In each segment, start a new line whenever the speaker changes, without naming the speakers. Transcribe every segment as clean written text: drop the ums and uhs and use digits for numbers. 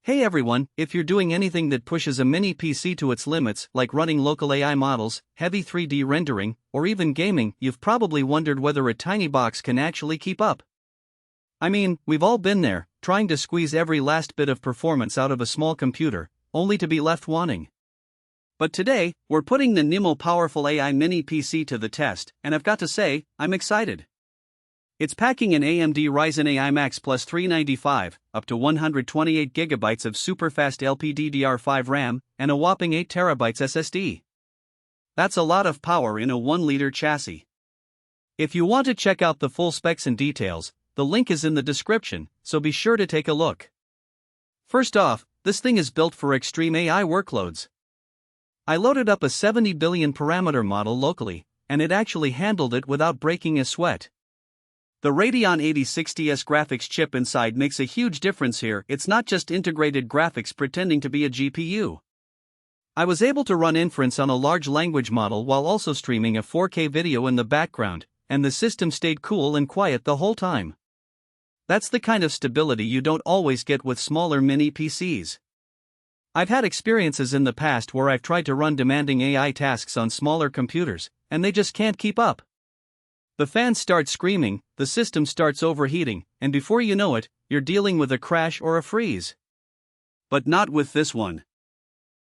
Hey everyone, if you're doing anything that pushes a mini PC to its limits, like running local AI models, heavy 3D rendering, or even gaming, you've probably wondered whether a tiny box can actually keep up. I mean, we've all been there, trying to squeeze every last bit of performance out of a small computer, only to be left wanting. But today, we're putting the NIMO powerful AI mini PC to the test, and I've got to say, I'm excited. It's packing an AMD Ryzen AI Max Plus 395, up to 128GB of super-fast LPDDR5 RAM, and a whopping 8TB SSD. That's a lot of power in a 1-liter chassis. If you want to check out the full specs and details, the link is in the description, so be sure to take a look. First off, this thing is built for extreme AI workloads. I loaded up a 70 billion parameter model locally, and it actually handled it without breaking a sweat. The Radeon 8060S graphics chip inside makes a huge difference here. It's not just integrated graphics pretending to be a GPU. I was able to run inference on a large language model while also streaming a 4K video in the background, and the system stayed cool and quiet the whole time. That's the kind of stability you don't always get with smaller mini PCs. I've had experiences in the past where I've tried to run demanding AI tasks on smaller computers, and they just can't keep up. The fans start screaming, the system starts overheating, and before you know it, you're dealing with a crash or a freeze. But not with this one.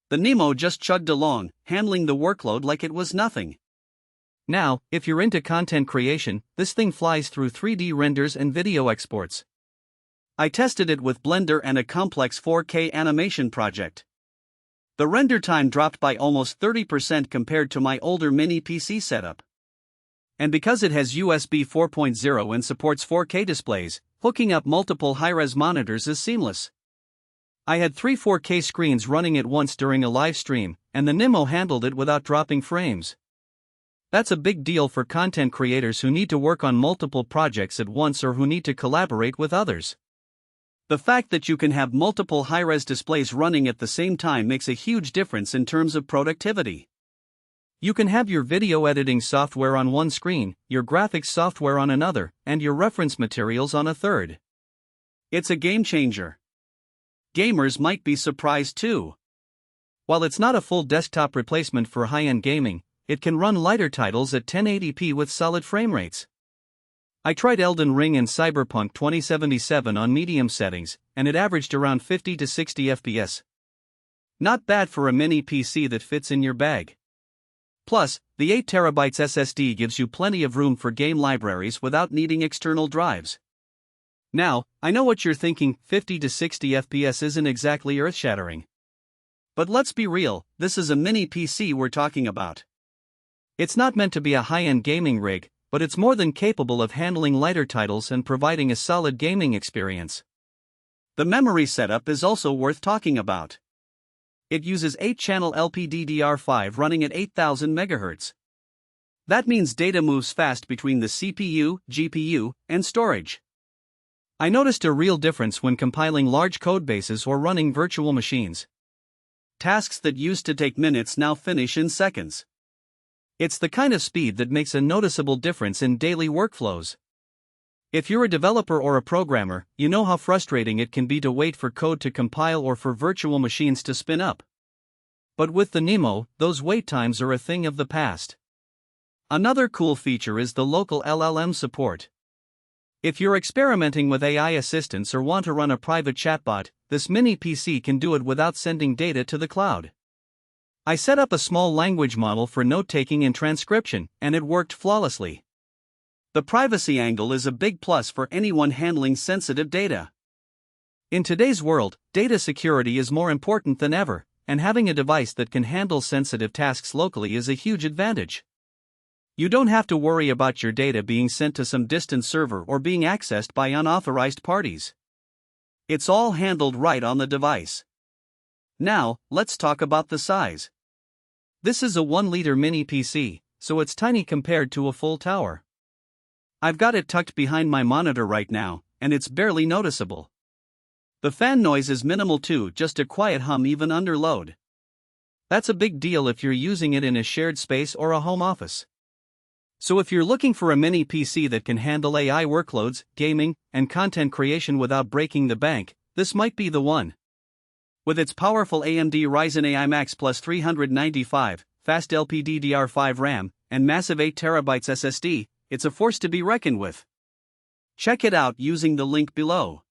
The NIMO just chugged along, handling the workload like it was nothing. Now, if you're into content creation, this thing flies through 3D renders and video exports. I tested it with Blender and a complex 4K animation project. The render time dropped by almost 30% compared to my older mini PC setup. And because it has USB 4.0 and supports 4K displays, hooking up multiple high-res monitors is seamless. I had 3 4K screens running at once during a live stream, and the NIMO handled it without dropping frames. That's a big deal for content creators who need to work on multiple projects at once or who need to collaborate with others. The fact that you can have multiple high-res displays running at the same time makes a huge difference in terms of productivity. You can have your video editing software on one screen, your graphics software on another, and your reference materials on a third. It's a game changer. Gamers might be surprised too. While it's not a full desktop replacement for high-end gaming, it can run lighter titles at 1080p with solid frame rates. I tried Elden Ring and Cyberpunk 2077 on medium settings, and it averaged around 50 to 60 FPS. Not bad for a mini PC that fits in your bag. Plus, the 8TB SSD gives you plenty of room for game libraries without needing external drives. Now, I know what you're thinking, 50 to 60 FPS isn't exactly earth-shattering. But let's be real, this is a mini PC we're talking about. It's not meant to be a high-end gaming rig, but it's more than capable of handling lighter titles and providing a solid gaming experience. The memory setup is also worth talking about. It uses 8-channel LPDDR5 running at 8000 MHz. That means data moves fast between the CPU, GPU, and storage. I noticed a real difference when compiling large codebases or running virtual machines. Tasks that used to take minutes now finish in seconds. It's the kind of speed that makes a noticeable difference in daily workflows. If you're a developer or a programmer, you know how frustrating it can be to wait for code to compile or for virtual machines to spin up. But with the NIMO, those wait times are a thing of the past. Another cool feature is the local LLM support. If you're experimenting with AI assistants or want to run a private chatbot, this mini PC can do it without sending data to the cloud. I set up a small language model for note-taking and transcription, and it worked flawlessly. The privacy angle is a big plus for anyone handling sensitive data. In today's world, data security is more important than ever, and having a device that can handle sensitive tasks locally is a huge advantage. You don't have to worry about your data being sent to some distant server or being accessed by unauthorized parties. It's all handled right on the device. Now, let's talk about the size. This is a 1-liter mini PC, so it's tiny compared to a full tower. I've got it tucked behind my monitor right now, and it's barely noticeable. The fan noise is minimal too, just a quiet hum even under load. That's a big deal if you're using it in a shared space or a home office. So if you're looking for a mini PC that can handle AI workloads, gaming, and content creation without breaking the bank, this might be the one. With its powerful AMD Ryzen AI Max Plus 395, fast LPDDR5 RAM, and massive 8TB SSD, it's a force to be reckoned with. Check it out using the link below.